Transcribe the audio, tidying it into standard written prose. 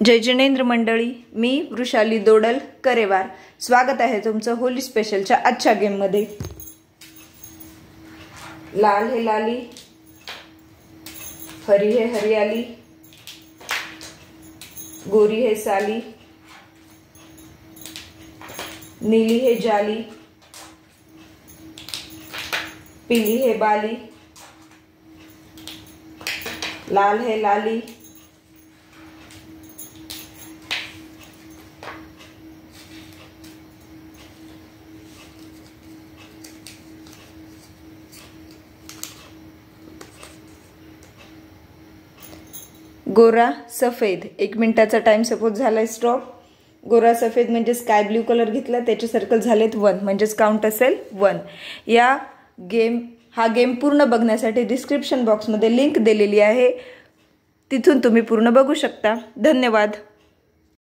जय जिनेंद्र मंडळी, मी वृषाली दोडल करेवार. स्वागत आहे तुमचं होली स्पेशलच्या आजच्या गेम मध्ये. लाल है लाली, हरी है हरियाली, गोरी है साली, नीली है जाली, पीली है बाली, लाल है लाली, गोरा सफेद. 1 मिनिटाचा टाइम सपोज झालाय स्टॉप. गोरा सफेद म्हणजे स्काय ब्ल्यू कलर घेतला, त्याचे सर्कल झालेत 1, म्हणजेच काउंट असेल 1. हा गेम पूर्ण बघण्यासाठी डिस्क्रिप्शन बॉक्समध्ये लिंक दिलेली आहे, तिथून तुम्ही पूर्ण बघू शकता. धन्यवाद.